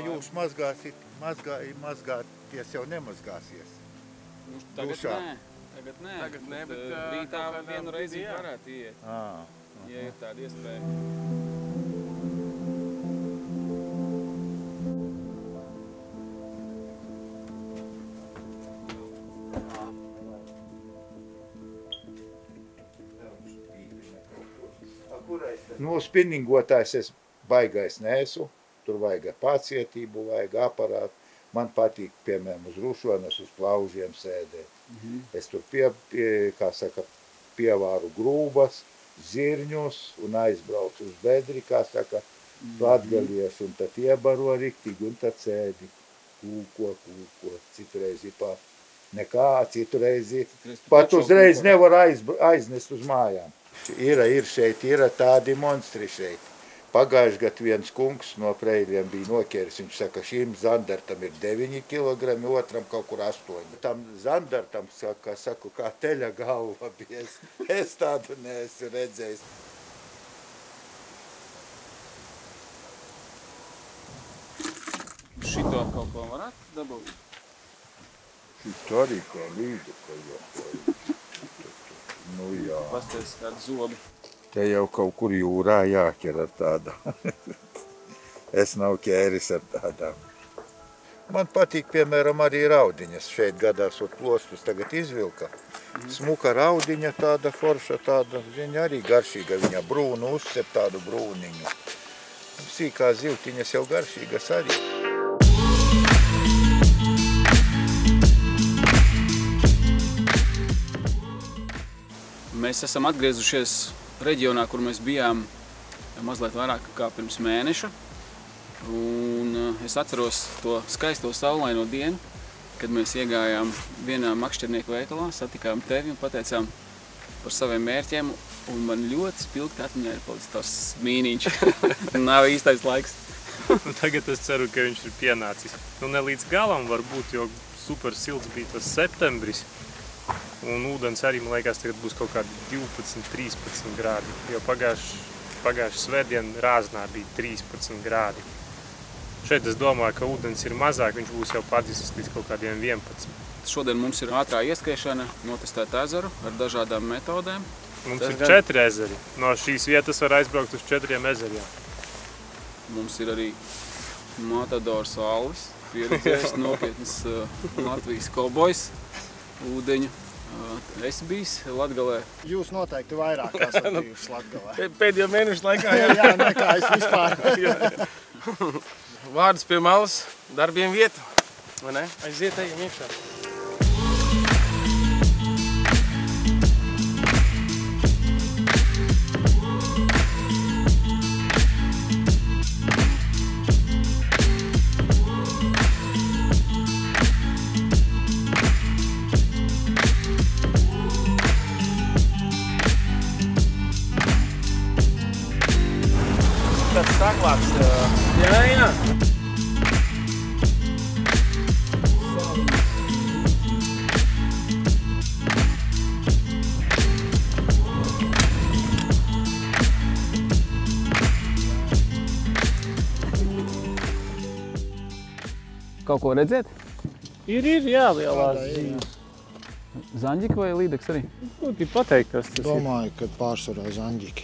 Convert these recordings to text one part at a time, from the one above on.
Jūs mazgāties jau nemazgāsies? Tagad nē, bet rītā vienu reizi varētu iet, ja ir tāda iespēja. Nu, spinningotājs es baigais neesmu. Tur vajag pacietību, vajag aparātu. Man patīk, piemēram, uz rušonas, uz plaužiem sēdēt. Es tur pievāru grūbas, zirņus un aizbraucu uz bedri, latgaliešu, un tad iebaro riktīgi, un tad sēdi kūko. Citreizi citreizi pat uzreiz nevar aiznest uz mājām. Ir šeit, ir tādi monstri šeit. Pagājuši gadu viens kungs no Preļiem bija noķēris, viņš saka, šīm zandartam ir 9 kilogrami, otram kaut kur 8. Tam zandartam, saku, kā teļa galva bija, es tādu neesmu redzējis. Šito kaut ko varētu dabūt? Šito arī kā līdu, Nu jā. Pasties kādu zobi. Te jau kaut kur jūrā jāķer ar tādu. Es nav ķēris ar tādām. Man patīk, piemēram, arī raudiņas. Šeit gadās plostus tagad izvilka. Smuka raudiņa tāda forša, tāda, viņa arī garšīga. Viņa brūnu uzcep tādu brūniņu. Sīkā zivtiņas jau garšīgas arī. Mēs esam atgriezušies reģionā, kur mēs bijām mazliet vairāk kā pirms mēneša. Un es atceros to skaisto saulaino dienu, kad mēs iegājām vienā makšķernieku veikalā, satikām tevi un pateicām par saviem mērķiem. Un man ļoti spilgti atmiņā ir palicis tas mīniņš. Nav īstais laiks. Tagad es ceru, ka viņš ir pienācis. Nu, ne līdz galam varbūt, jo super silts bija tas septembris. Un ūdens arī, man liekas, tagad būs kaut kādi 12-13 grādi, jo pagājuši svētdien Rāznā bija 13 grādi. Šeit es domāju, ka ūdens ir mazāk, viņš būs jau padzisis līdz kaut kādiem 11. Šodien mums ir ātrā ieskriešana, notestēt ezeru ar dažādām metodēm. Mums ir 4 ezeri. No šīs vietas var aizbraukt uz 4 ezeriem. Mums ir arī Matadors Alvis, pieredzējis nopietnas Latvijas kaubojs, ūdeņu. Esi bijis Latgalē? Jūs noteikti vairāk esat bijuši Latgalē. Pēdējo mēnešu laikā, jā, nekā es vispār. Vārds pie malas, darbiem vieta. Vai ne? Aiziet, ejam iekšā. Tāds saklāts. Jā. Kaut ko redzēt? Ir, jā, lielās zīmes. Zaņģiki vai līdeks arī? Grūti pateikt, kas tas ir. Domāju, ka pārsvarā zaņģiki.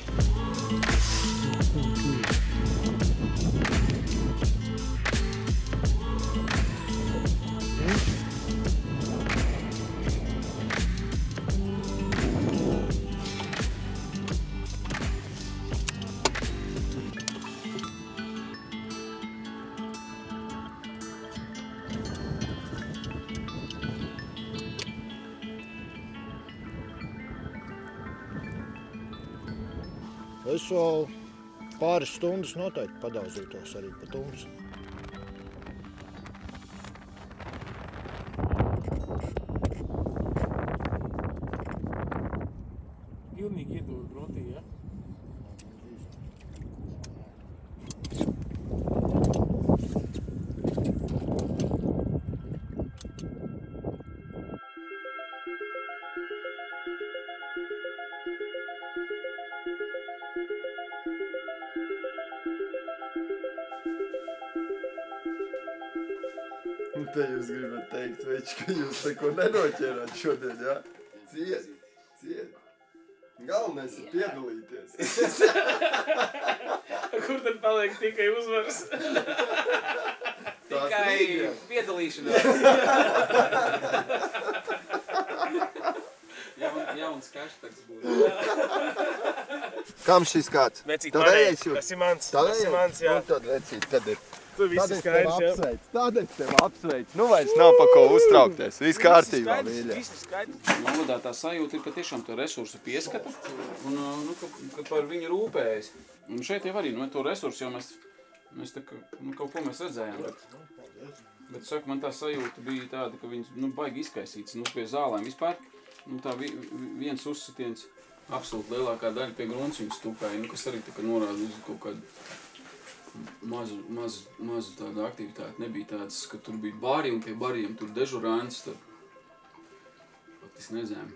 Es vēl pāris stundas noteikti padauzītos arī pa tumsu. Pilnīgi iedod grotī, ja? Un te jūs gribat teikt, veči, ka jūs neko nenoķērāt šodien, jā? Ciet. Galvenais ir piedalīties. Kur tad paliek tikai uzvaras? Tikai piedalīšanās. Jauns hashtags būtu. Kam šis kāds? Vecīt, Tavējais jūs? tas ir mans. Tavējais? Tas ir mans, jā. Nu tad vecīt, tad ir. Tu visi skaidrs, jā. Tad es tev apsveicu. Nu vairs nav pa ko uztraukties. Viss kārtībā, mīļā. Viss ir skaidrs. Novadā tā sajūta ir, ka tiešām to resursu pieskata un ka par viņu rūpējas. Un šeit jau arī, to resursu jau mēs tā kā, kaut ko mēs redzējām, bet saku, man tā sajūta bija tāda, ka viņas, baigi izkaisītas, pie zālēm vispār, tā viens uzsitiens, absolūti lielākā daļa pie grunts viņas tupēja, kas arī tā kā norāda uz kaut kādu mazu tādu aktivitāti. Nebija tāds, ka tur bija bari un pie bariem tur dežurāns, tad pat es nezēmu.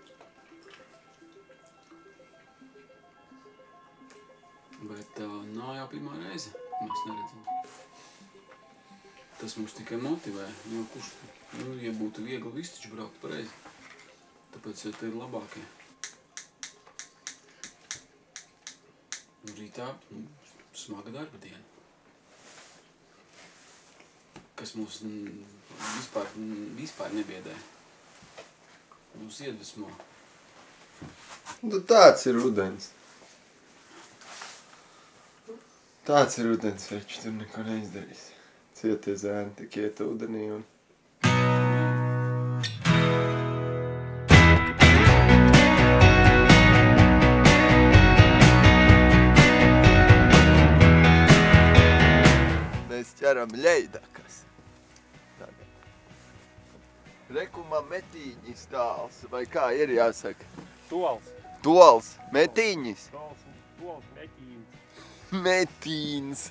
Bet nav jau pirmā reize, mēs neredzam. Tas mums tikai motivē, jo kurš, ja būtu viegli viss taču braukt pareizi, tāpēc te ir labākie. Rītā smaga darba diena, kas mūs vispār nebiedē. Mūs iedvesmo. Nu tāds ir rudens. Tāds ir rudens, veči, tur neko neizdarīs. Cietie zēni tik iet ūdenī un... Mēs ķeram ļeidakas. Rekumā metīņis tāls, vai kā ir jāsaka? Tols. Tols, metīņis. Tols, metīņis. Metīns.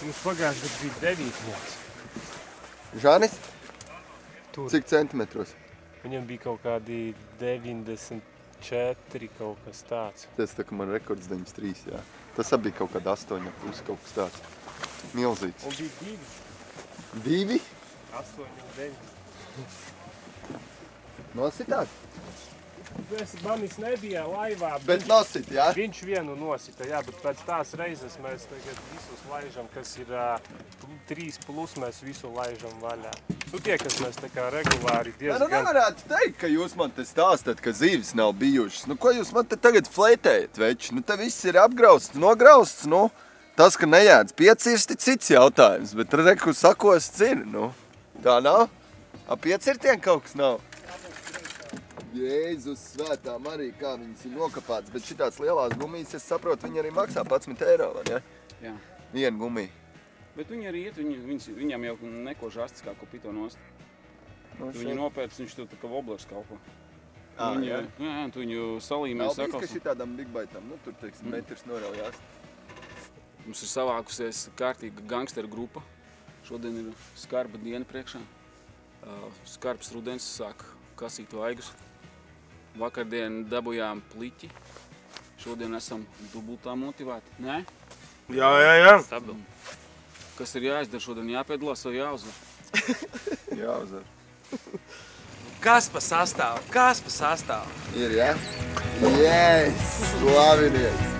Mums pagājuši gadu bija 9. Žanis? Tur. Cik centimetros? Viņam bija kaut kādi 94 kaut kas tāds. Tas tā, ka man rekords 93, jā. Tas bija kaut kāda 8 plus kaut kas tāds. Milzīgs. Un bija 2? 8 un 9. Nositāt? Manis nebija laivā. Bet nosit, jā? Viņš vienu nosita, jā, bet pēc tās reizes mēs tagad visus laižam, kas ir 3 plus, mēs visu laižam vaļā. Tie, kas mēs tā kā regulāri diezgan... Nevarētu teikt, ka jūs man te stāstat, ka zivis nav bijušas. Ko jūs man te tagad fleitējat, veči? Te viss ir apgrausts, nograusts, Tas, ka nejēdz piecirsti, cits jautājums, bet reku sakos ir, Tā nav? Piecirtien kaut kas nav? Jēzus svētā Marija, kā viņas ir nokapātas, bet šitās lielās gumijas, es saprotu, viņi arī maksā 11 eiro, vai ne? Jā. Vienu gumiju. Bet viņi arī iet, viņam jau neko žastas kā ko pito nost. Viņi nopērts, viņš tur tā kā voblers kalpo. Jā, tu viņu salīmē sakals. Nav bijis, ka šitādam bigbaitam, tur, teiksim, metrs noraujās. Mums ir savākusies kārtīga gangsteru grupa. Šodien ir skarba diena priekšā. Skarbs rudens sāk kasīt vaigus. Vakardien dabujām pliķi. Šodien esam dubultā motivēti. Nē? Jā. Stabili. Kas ir jāizdara šodien? Jāpiedalās vai jāuzvar? Jāuzvar. Kas pa sastāvu? Ir, jā? Yes! Slavinies!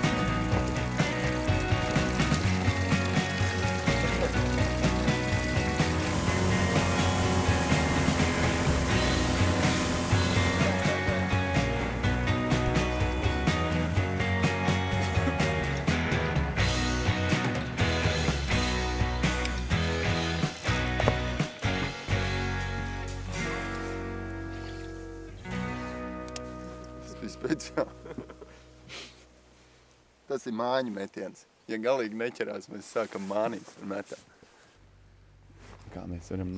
Speciāli. Tas ir māņu metiens. Ja galīgi neķerās, mēs sākam mānīt ar metā. Kā mēs varam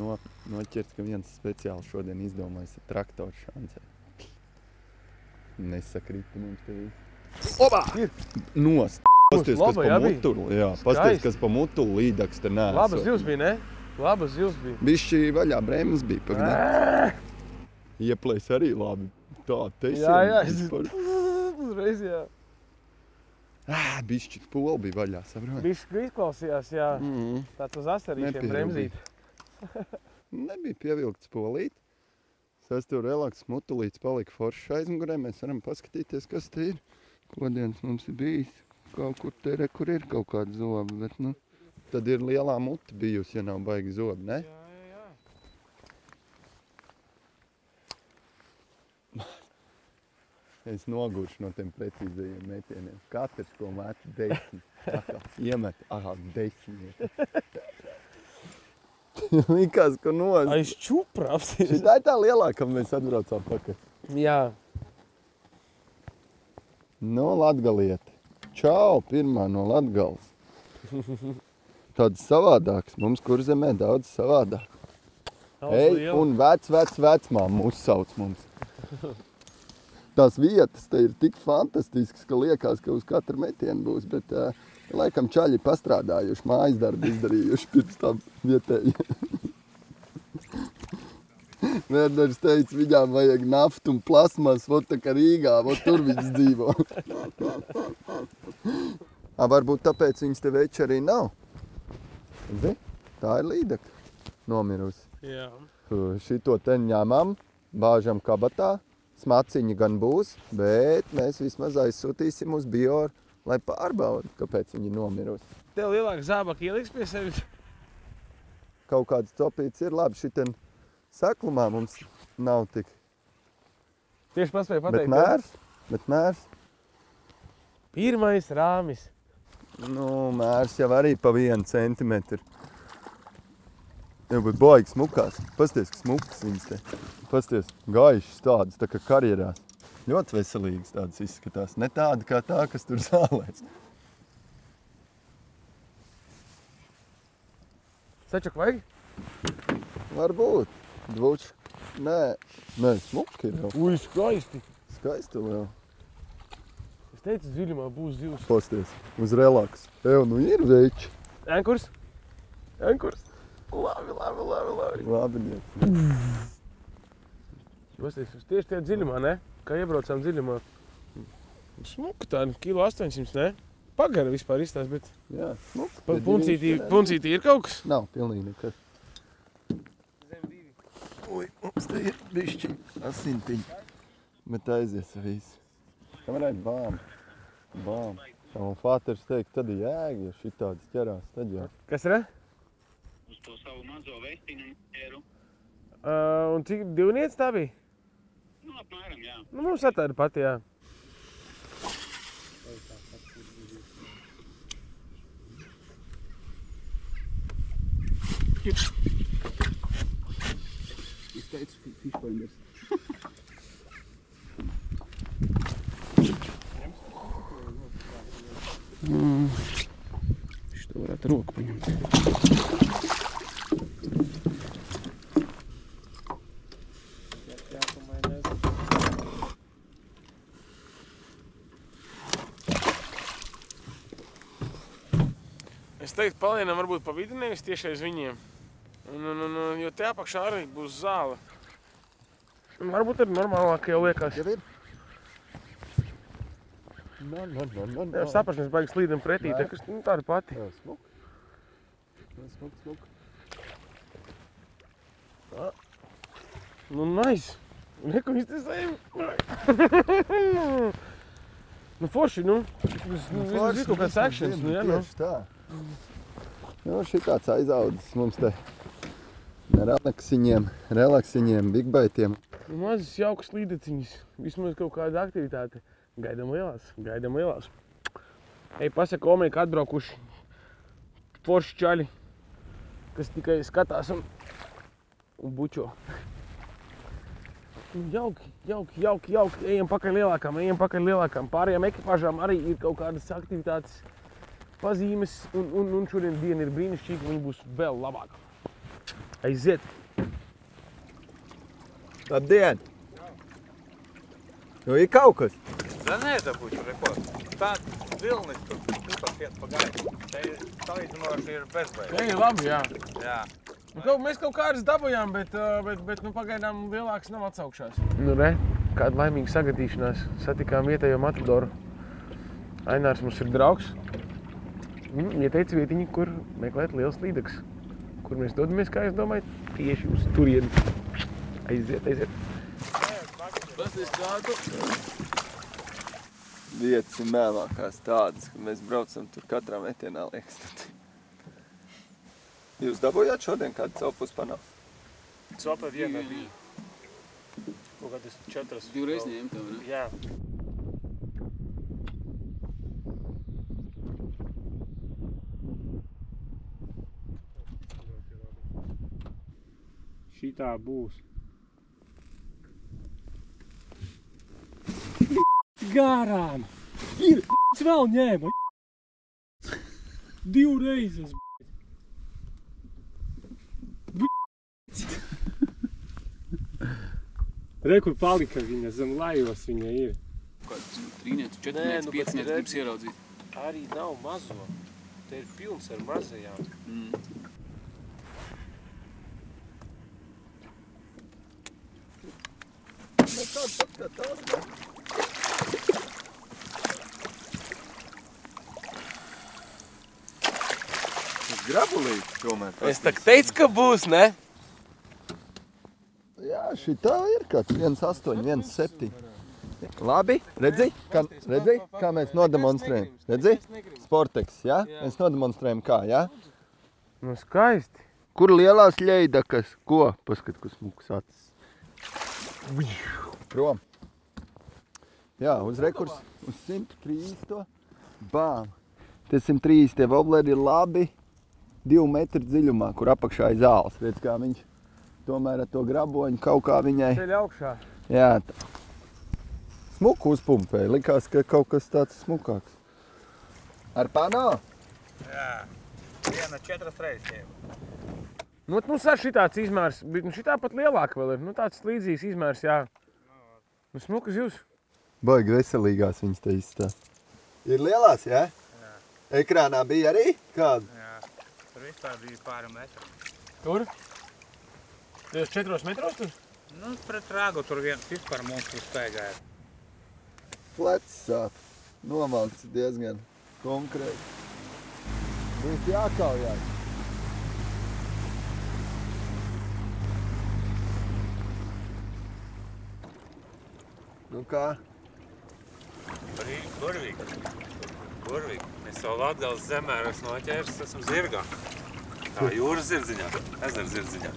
noķert, ka viens speciāli šodien izdomājis ar traktoru šancē. Nesakrita mums te visu. Obā! Nost! Pasties, kas pa mutulu. Jā, pasties, kas pa mutulu līdaks te nēsot. Labas zivs bija, ne? Labas zivs bija. Bišķi vaļā brēmas bija pagadā. Ieplēs arī labi. Tā, teisiem. Jā, uzreiz, jā. Bišķi poli bija vaļā, saprot? Bišķi izklausījās, jā. Tāds uz asarīšiem bremzīt. Nebija pievilkts polīt. Sastur relaks mutulīts palika foršs aizmugurē. Mēs varam paskatīties, kas te ir. Kodienas mums ir bijis. Kaut kur te, kur ir kaut kāda zoba, bet, nu, tad ir lielā muta bijusi, ja nav baigi zobi, ne? Jā. Es noguršu no tiem precīzajiem metieniem. Katrs, ko met 10. Iemet, 10. Likās, ka noz. Aiz čuprāps. Šitā ir tā lielākā, mēs atbraucām pakaļ. Jā. No Latgalieti. Čau, pirmā no Latgales. Tāds savādāks. Mums Kurzemē daudz savādāk. Ej, un vecmām mūs sauc mums. Tās vietas te ir tik fantastiskas, ka liekas, ka uz katru metienu būs, bet laikam čaļi pastrādājuši, mājas darbu izdarījuši pirms tam vietēji. Vērners teica, viņām vajag naftu un plasmas, vot tā kā Rīgā, vot tur viņas dzīvo. Varbūt tāpēc viņas te veči arī nav. Zini, tā ir līdaka nomirusi. Jā. Šito te ņemam, bāžam kabatā, smaciņi gan būs, bet mēs vismaz aizsūtīsim uz Bioru, lai pārbauda, kāpēc viņi nomirusi. Tev lielāk zābaki ieliks pie sevis? Kaut kāds copīts ir labi, šiten seklumā mums nav tik. Tieši paspēju pateikt. Bet mērs. Pirmais rāmis. Nu, mērs jau arī pa 1 centimetru. Jau būt baigi smukās. Pasties, ka smukas viņas te. Pasties, gaišas tādas, tā kā karjerās. Ļoti veselīgas tādas izskatās. Ne tāda kā tā, kas tur zālēs. Sečak vajag? Varbūt. Dvuč. Nē, smuki ir jau. Ui, skaisti. Skaisti jau. Es teicu, dziļumā būs zivs. Pasties, uz relaks. Tev nu ir veči. Enkurs? Enkurs? Labi. Labi, niek. Pasties, tieši tie dziļumā, ne? Kā iebraucām dziļumā. Smuka tāda, 1,8 kg, ne? Pagara vispār izstās, bet... Jā, smuka. Puncītī ir kaut kas? Nav, pilnīgi nekas. Ui, mums te ir bišķi asintiņi, bet aizies visu. Kam varētu bām. Un fāters teikt, tad ir jēga, ja šitādas ķerās, tad jau. Kas ir? Uz to savu mazo vestiņu ķeru. Un cik divniec tā bija? Nu, apmēram, jā. Nu, mums atāda pati, jā. Es teicu, fišpaļņas. Šito varētu roku paņemt. Es teiktu, palienam varbūt pa vidu, nevis tieši aiz viņiem. Jo te apakšā arī būs zāle. Varbūt ir normālāk, ka jau liekas. Jau ir? Jā, saprašanas baigi slīdam pretī, tā kas tāda pati. Jā, smuk. Nu, nice. Neko viņš te sējam. Nu, forši, nu. Vismaz ir kaut kāds actions, nu, jā, nu. Tieši tā. Nu, šitāds aizaudzis mums te relaksiņiem, bigbaitiem. Mazas jaukas līdeciņas, vismaz kaut kāda aktivitāte. Gaidām lielās. Ej, pasaka Omei, ka atbraukuši forši čaļi, kas tikai skatās un bučo. Jauki. Ejam pakaļ lielākām. Pārējām ekipāžām arī ir kaut kādas aktivitātes pazīmes, un šodien diena ir brīnišķīga, viņa būs vēl labāka. Aiziet! Labdien! Nu, ir kaut kas? Da nedabuļu, reko. Tā vilnis tur piet pa gaidu. Te salīdzinoši ir bezbēļi. Te ir labi, jā. Jā. Mēs kaut kādas dabujām, bet pagaidām lielākas nav atsaukšās. Nu re, kāda laimīga sagadīšanās. Satikām vietējo matadoru. Ainārs mums ir draugs. Ieteica vietiņu, kur meklēt liels līdeks. Kur mēs dodamies, kā jūs domājat? Tieši uz turieni. Aiziet. Pasties kādu. Vietas ir mēlākās tādas, ka mēs braucam tur katrā metienā, liekas. Jūs dabūjāt šodien kādu celpus panākt? Copa vienā bija. Kaut kādas 4. Divreiz ņēma tev, ne? Jā. Šitā būs. Garām! Ir! Vēl ņēma! Divreizes! Re, kur palika viņa, zem lajos viņa ir. Kāds trīnietis, 4 5 gribas ieraudzīt. Arī nav mazo. Te ir pilns ar mazajām. Tas grabulīti tomēr. Es tak teicu, ka būs, ne? Jā, šitā ir kāds 1,8, 1,7. Labi, redzi, kā mēs nodemonstrējam. Redzi? Sporteks, jā? Mēs nodemonstrējam kā, jā? Nu skaisti. Kur lielās ļeidakas? Ko? Paskat, kas smuks acis. Prom. Jā, uz rekurs, uz 130 to. Bām. Tie 130 tie wobleri ir labi 2 metru dziļumā, kur apakšā ir zāles. Redz, kā viņš tomēr ar to graboņu kaut kā viņai. Ceļ augšā. Jā, tā. Smuku uzpumpēja. Likās, ka kaut kas tāds smukāks. Ar pano? Jā. Viena 4 reizes ņēma. Nu, mums ir šitāds izmērs, bet šitā pat lielāka vēl ir. Nu, tāds līdzīgs izmērs, jā. Nu, smukas jūs. Baigi veselīgās viņas te izstās. Ir lielās, jā? Jā. Ekrānā bija arī kāda? Jā. Tur vispār bija pāri metru. Tur? 4 metros tur? Nu, pret Rāgu tur viens vispār monstru staigāja. Plecs sāp. Nomalts diezgan konkrēti. Būs jākaujās. Nu kā? Burvīgi. Mēs savu Latgales zemē noķērs, esam zirgā. Tā, jūras zirdziņā, ezera zirdziņā.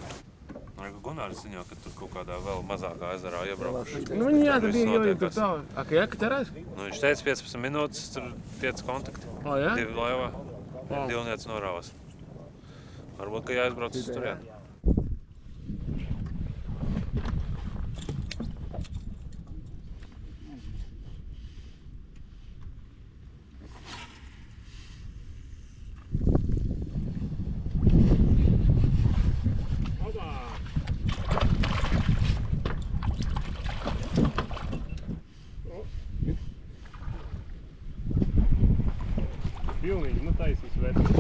Gunārs ziņā, ka tur kaut kādā vēl mazākā ezerā iebraukuši. Nu, viņi jā, tad bija jau tur tā. Ak, jā, ka terēs? Nu, viņš teica 15 minūtes, tur tiec kontakti. O, jā? 2 laivā, 2 niec norāvas. Varbūt, ka jāizbrauc uz turien. Pilnīgi, nu taisīs vērts.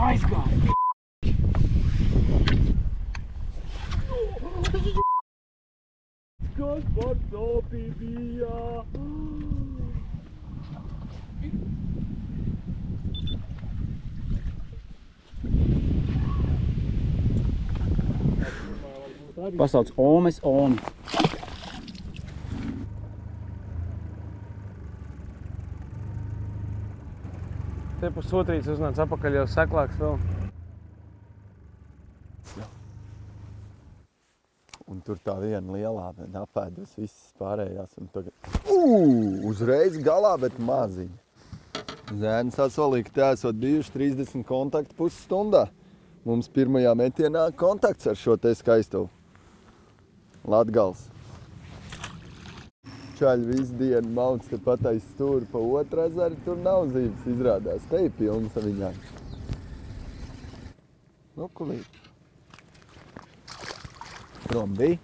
Aizgāj! Kas man sopī bija? Pasauc Omes Omi. Te pusotrīts uznāc apakaļ jau seklāks vēl. Un tur tā viena lielā apēdus visas pārējās. Un tagad, uzreiz galā, bet maziņa. Zēns sasolīja, ka te esot bijuši 30 kontakti pusstundā. Mums pirmajā metienā kontakts ar šo te skaisto Latgals. Čaļi visu dienu mauc te patais stūri pa otru ezeru, tur nav zīves izrādās. Te ir pilns ar viņām. Nu, kulīt. Prom bija.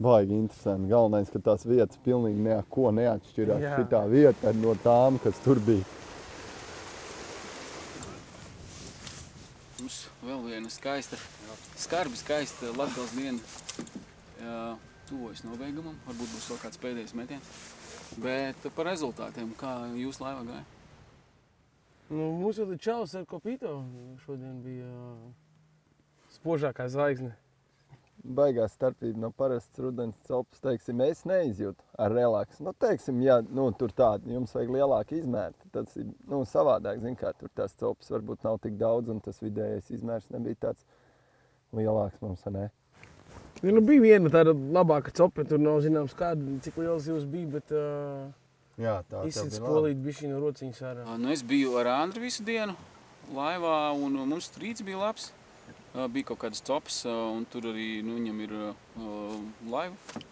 Baigi interesanti. Galvenais, ka tās vietas pilnīgi neko neatšķirās. Šitā vieta no tām, kas tur bija. Mums vēl viena skaista, skarbi skaista Latgals diena. Tuvojas nobeigumam, varbūt būs vēl kāds pēdējais metiens. Bet par rezultātiem, kā jūs laivā gāja? Nu, mums vēl ir čalis ar Kopīto. Šodien bija spožākā zvaigzne. Baigā starpība no parastas rudens celpas, teiksim, es neizjūtu ar relaksu. Nu, teiksim, ja tur tādi, jums vajag lielāku izmēru, tad tas ir, savādāk, zin kā, tur tās celpas varbūt nav tik daudz, un tas vidējais izmērs nebija tāds lielāks mums, ne? Nu, bija viena tāda labāka copa, tur nav zināms kāda, cik liels jūs bija, bet izsits polīt bišķi no rociņas ārā. Nu, es biju ar Andri visu dienu laivā, un mums rīts bija labs. Bija kaut kādas copas, un tur arī viņam ir laiva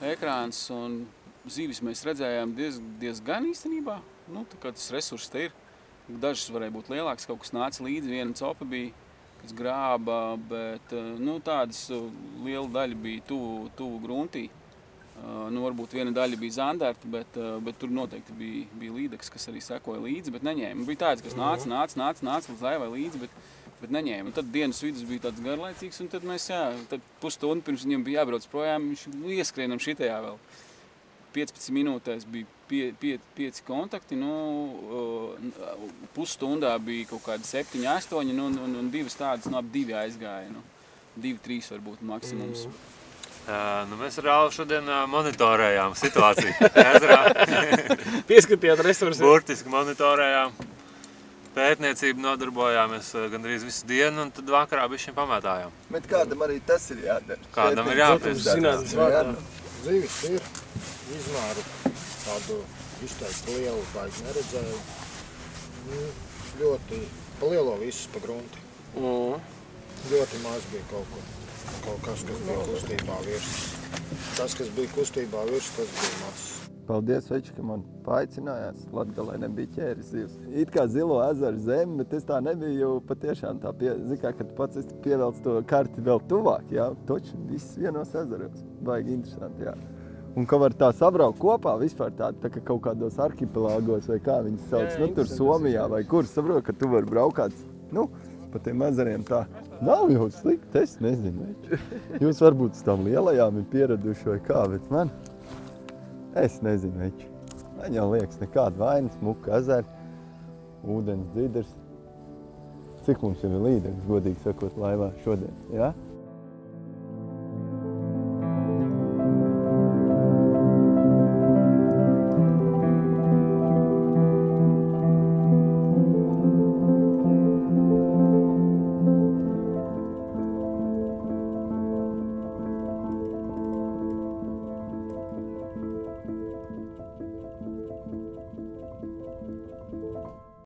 ekrāns, un zīvis mēs redzējām diezgan īstenībā. Nu, tā kā tas resurss te ir. Dažas varēja būt lielāks, kaut kas nāca līdzi, viena copa bija, kas grāba, bet tādas liela daļa bija tuvu gruntī. Varbūt viena daļa bija zandarta, bet tur noteikti bija līdeks, kas arī sekoja līdzi, bet neņēma. Bija tāds, kas nāca līdz laivai līdzi, bet neņēma. Un tad dienas vidus bija tāds garlaicīgs, un tad mēs, tad pusstundu pirms viņam bija jābrauc projām, viņš ieskrienam šitajā vēl. 15 minūtēs bija 5 kontakti, pusstundā bija kaut kādi 7, 8, un divas tādas, ap 2 aizgāja. 2, 3 varbūt maksimums. Mēs ar Rālu šodien monitorējām situāciju ezerā. Pieskatījāt resursi. Burtiski monitorējām. Pētniecību nodarbojāmies gandrīz visu dienu, un tad vakarā bišķiņ pamētājām. Bet kādam arī tas ir jādara. Kādam ir jāpiesdara. Zivis ir. Izmēru tādu izteikti lielu baigi neredzēju. Ļoti pa lielo visus pa grunti. Ļoti maz bija kaut kas bija kustībā virs. Tas, kas bija kustībā virs, tas bija mazs. Paldies, veči, ka man paaicinājās. Latgalē nebija ķēris zivs. It kā Zilo ezeru zemi, bet es tā nebiju jau patiešām tā zikā, kad pats es pievelc to karti vēl tuvāk, jā. Toči viss vienos ezeros. Baigi interesanti, jā. Un ka var tā sabraukt kopā vispār tā kā kaut kādos arhipelāgos vai kā viņas sauc, tur Somijā vai kur, saprot, ka tu vari braukāt, pa tiem ezeriem tā. Nav jau slikti, es nezinu, veči. Jūs varbūt uz tām lielajām ir pieraduši vai kā, bet man, es nezinu, veči. Man jau liekas nekāda vainas, muka ezeri, ūdens dzidrs. Cik mums jau ir līdeklis, godīgi sakot, laivā šodien, jā?